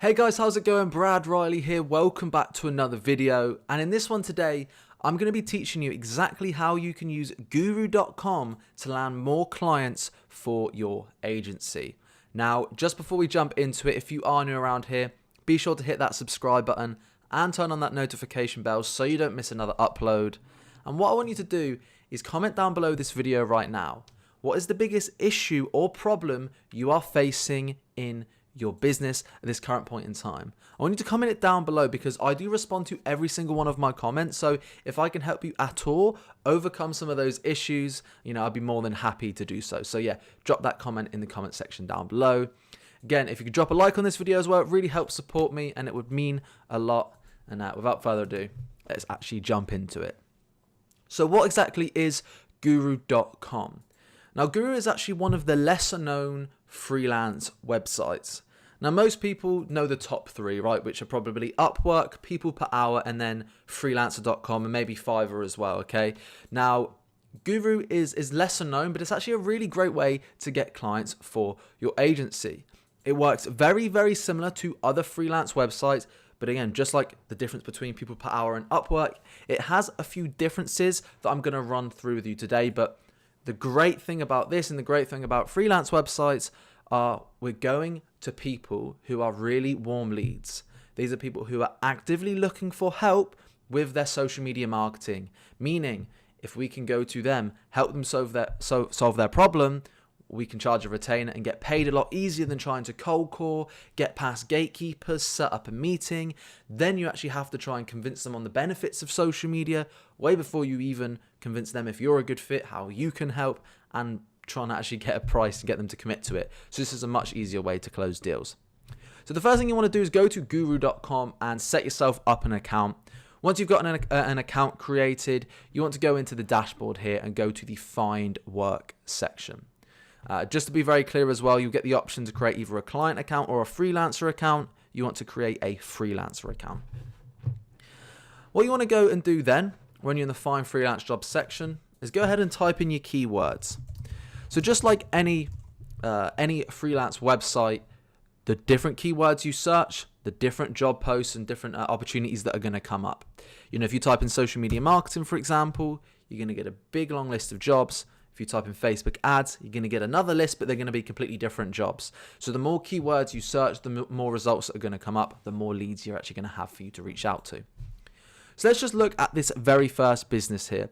Hey guys, how's it going? Brad Riley here. Welcome back to another video. And in this one today, I'm going to be teaching you exactly how you can use guru.com to land more clients for your agency. Now, just before we jump into it, if you are new around here, be sure to hit that subscribe button and turn on that notification bell so you don't miss another upload. And what I want you to do is comment down below this video right now. What is the biggest issue or problem you are facing in your business at this current point in time? I want you to comment it down below because I do respond to every single one of my comments. So if I can help you at all overcome some of those issues, I'd be more than happy to do so. So yeah, drop that comment in the comment section down below. Again, if you could drop a like on this video as well, it really helps support me and it would mean a lot. And without further ado, let's actually jump into it. So what exactly is guru.com? Now, Guru is actually one of the lesser known freelance websites. Now, most people know the top three, right? Which are probably Upwork, People Per Hour, and then Freelancer.com, and maybe Fiverr as well, okay? Now, Guru is lesser known, but it's actually a really great way to get clients for your agency. It works very, very similar to other freelance websites, but again, just like the difference between People Per Hour and Upwork, it has a few differences that I'm going to run through with you today. But the great thing about this and the great thing about freelance websites are we're going to people who are really warm leads. These are people who are actively looking for help with their social media marketing, meaning if we can go to them, help them solve their problem, we can charge a retainer and get paid a lot easier than trying to cold call, get past gatekeepers, set up a meeting. Then you actually have to try and convince them on the benefits of social media way before you even convince them if you're a good fit, how you can help, and trying to actually get a price and get them to commit to it. So this is a much easier way to close deals. So the first thing you want to do is go to guru.com and set yourself up an account. Once you've got an account created, you want to go into the dashboard here and go to the Find Work section. Just to be very clear as well, you get the option to create either a client account or a freelancer account. You want to create a freelancer account. What you want to go and do then, when you're in the Find Freelance Jobs section, is go ahead and type in your keywords. So just like any freelance website, the different keywords you search, the different job posts and different opportunities that are going to come up. If you type in social media marketing, for example, you're going to get a big long list of jobs. If you type in Facebook ads, you're going to get another list, but they're going to be completely different jobs. So the more keywords you search, the more results that are going to come up, the more leads you're actually going to have for you to reach out to. So let's just look at this very first business here.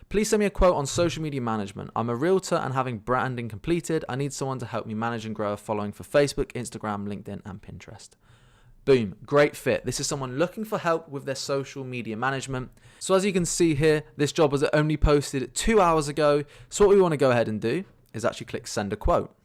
Please send me a quote on social media management. I'm a realtor and having branding completed. I need someone to help me manage and grow a following for Facebook, Instagram, LinkedIn, and Pinterest. Boom, great fit. This is someone looking for help with their social media management. So as you can see here, this job was only posted 2 hours ago. So what we want to go ahead and do is actually click send a quote.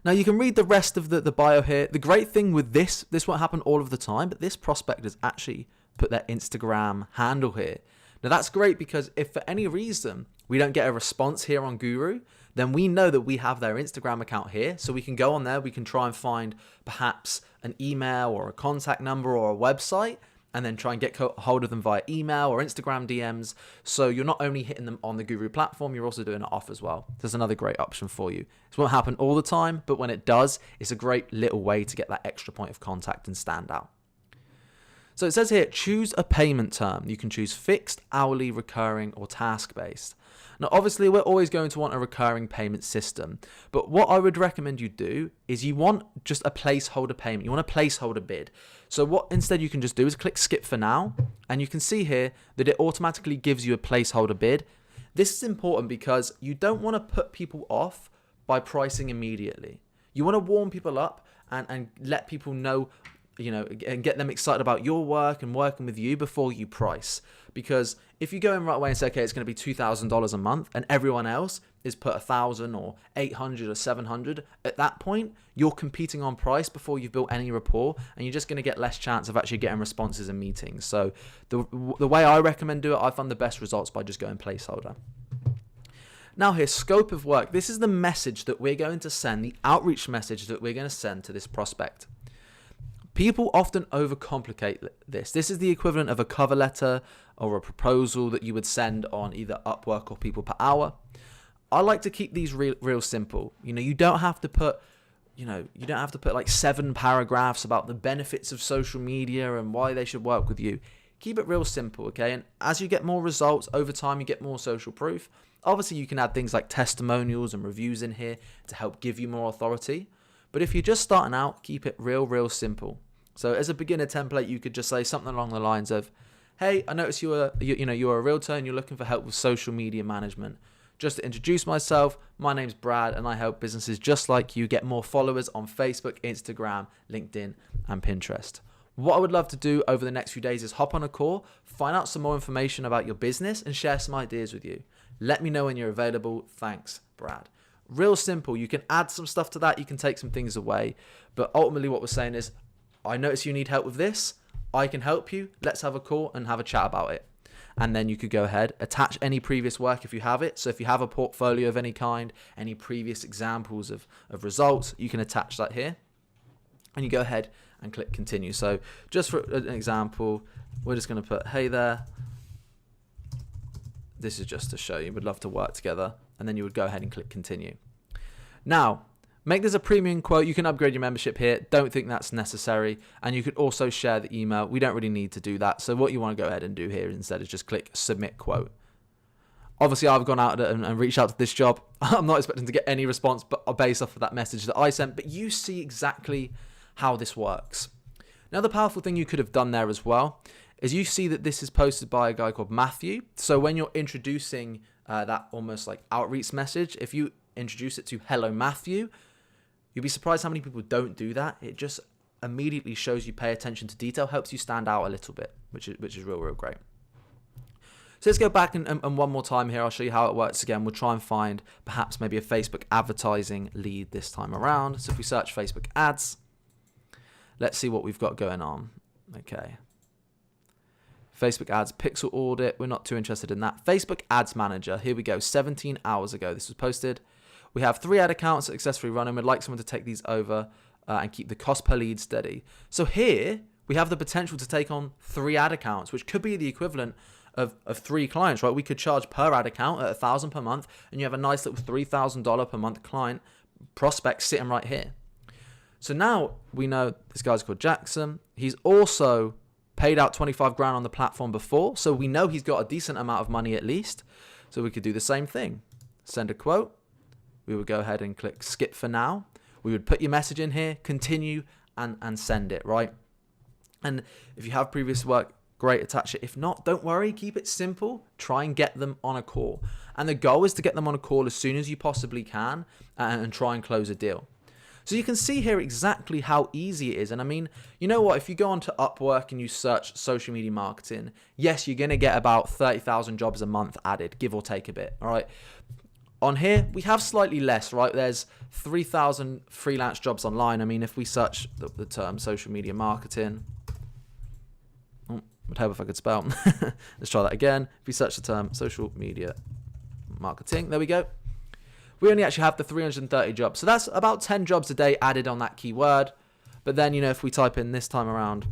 Now you can read the rest of the bio here. The great thing with this won't happen all of the time, but this prospect has actually put their Instagram handle here. Now that's great because if for any reason we don't get a response here on Guru, then we know that we have their Instagram account here. So we can go on there, we can try and find perhaps an email or a contact number or a website, and then try and get hold of them via email or Instagram DMs. So you're not only hitting them on the Guru platform, you're also doing it off as well. There's another great option for you. This won't happen all the time, but when it does, it's a great little way to get that extra point of contact and stand out. So it says here, choose a payment term. You can choose fixed, hourly, recurring, or task-based. Now, obviously, we're always going to want a recurring payment system. But what I would recommend you do is you want just a placeholder payment. You want a placeholder bid. So what instead you can just do is click skip for now. And you can see here that it automatically gives you a placeholder bid. This is important because you don't want to put people off by pricing immediately. You want to warm people up and let people know, and get them excited about your work and working with you before you price. Because if you go in right away and say, okay, it's going to be $2,000 a month and everyone else is put $1,000 or $800 or $700, at that point, you're competing on price before you've built any rapport and you're just going to get less chance of actually getting responses in meetings. So the way I recommend do it, I found the best results by just going placeholder. Now here, scope of work. This is the message that we're going to send, the outreach message that we're going to send to this prospect. People often overcomplicate this. This is the equivalent of a cover letter or a proposal that you would send on either Upwork or People Per Hour. I like to keep these real simple. You don't have to put you don't have to put like 7 paragraphs about the benefits of social media and why they should work with you. Keep it real simple, okay? And as you get more results over time, you get more social proof. Obviously, you can add things like testimonials and reviews in here to help give you more authority. But if you're just starting out, keep it real simple. So as a beginner template, you could just say something along the lines of, hey, I noticed you're a realtor and you're looking for help with social media management. Just to introduce myself, my name's Brad and I help businesses just like you get more followers on Facebook, Instagram, LinkedIn, and Pinterest. What I would love to do over the next few days is hop on a call, find out some more information about your business and share some ideas with you. Let me know when you're available. Thanks, Brad. Real simple. You can add some stuff to that. You can take some things away. But ultimately what we're saying is, I notice you need help with this. I can help you. Let's have a call and have a chat about it. And then you could go ahead, attach any previous work if you have it. So if you have a portfolio of any kind, any previous examples of results, you can attach that here. And you go ahead and click continue. So just for an example, we're just going to put, hey there. This is just to show you, we'd love to work together. And then you would go ahead and click continue. Now, make this a premium quote. You can upgrade your membership here. Don't think that's necessary. And you could also share the email. We don't really need to do that. So what you want to go ahead and do here instead is just click submit quote. Obviously, I've gone out and reached out to this job. I'm not expecting to get any response based off of that message that I sent. But you see exactly how this works. Now, the powerful thing you could have done there as well is you see that this is posted by a guy called Matthew. So when you're introducing that almost like outreach message, if you introduce it to hello Matthew, you'll be surprised how many people don't do that. It just immediately shows you pay attention to detail, helps you stand out a little bit, which is real great. So let's go back and one more time here. I'll show you how it works again. We'll try and find perhaps maybe a Facebook advertising lead this time around. So if we search Facebook ads, let's see what we've got going on. Okay. Facebook ads, pixel audit. We're not too interested in that. Facebook ads manager. Here we go. 17 hours ago. This was posted. We have 3 ad accounts successfully running. We'd like someone to take these over and keep the cost per lead steady. So here we have the potential to take on 3 ad accounts, which could be the equivalent of 3 clients, right? We could charge per ad account at $1,000 per month, and you have a nice little $3,000 per month client prospect sitting right here. So now we know this guy's called Jackson. He's also paid out 25 grand on the platform before, so we know he's got a decent amount of money at least. So we could do the same thing. Send a quote. We would go ahead and click skip for now. We would put your message in here, continue, and send it, right? And if you have previous work, great, attach it. If not, don't worry, keep it simple. Try and get them on a call. And the goal is to get them on a call as soon as you possibly can and try and close a deal. So you can see here exactly how easy it is. And I mean, you know what? If you go onto Upwork and you search social media marketing, yes, you're going to get about 30,000 jobs a month added, give or take a bit. All right. On here, we have slightly less, right? There's 3,000 freelance jobs online. I mean, if we search the term social media marketing, would hope if I could spell. Let's try that again. If we search the term social media marketing, there we go. We only actually have the 330 jobs. So that's about 10 jobs a day added on that keyword. But then, if we type in this time around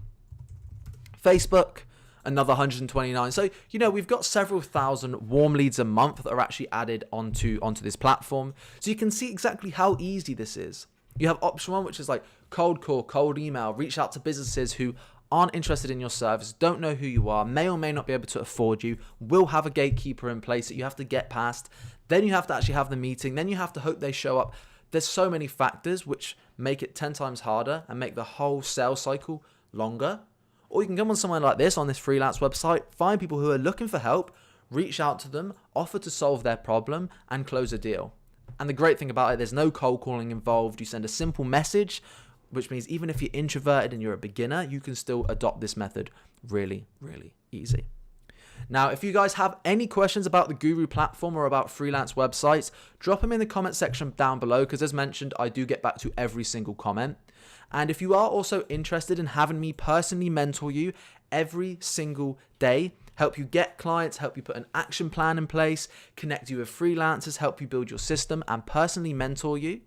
Facebook, another 129. So, we've got several thousand warm leads a month that are actually added onto this platform. So you can see exactly how easy this is. You have option 1, which is like cold call, cold email, reach out to businesses who aren't interested in your service, don't know who you are, may or may not be able to afford you, will have a gatekeeper in place that you have to get past. Then you have to actually have the meeting. Then you have to hope they show up. There's so many factors which make it 10 times harder and make the whole sales cycle longer. Or you can come on somewhere like this, on this freelance website, find people who are looking for help, reach out to them, offer to solve their problem, and close a deal. And the great thing about it, there's no cold calling involved. You send a simple message, which means even if you're introverted and you're a beginner, you can still adopt this method really easy. Now, if you guys have any questions about the Guru platform or about freelance websites, drop them in the comment section down below, because as mentioned, I do get back to every single comment. And if you are also interested in having me personally mentor you every single day, help you get clients, help you put an action plan in place, connect you with freelancers, help you build your system, and personally mentor you,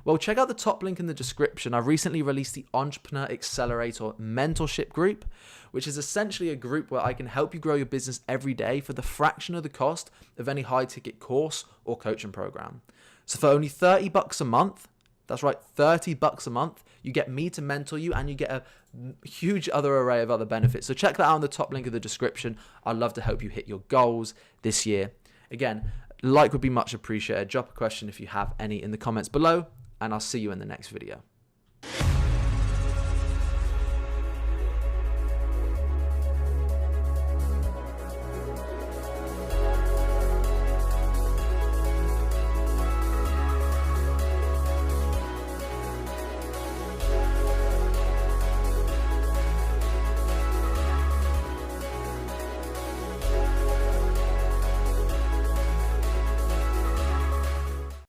well, check out the top link in the description. I've recently released the Entrepreneur Accelerator Mentorship Group, which is essentially a group where I can help you grow your business every day for the fraction of the cost of any high-ticket course or coaching program. So for only $30 a month, That's right, $30 a month. You get me to mentor you, and you get a huge other array of other benefits. So check that out on the top link of the description. I'd love to help you hit your goals this year. Again, like would be much appreciated. Drop a question if you have any in the comments below, and I'll see you in the next video.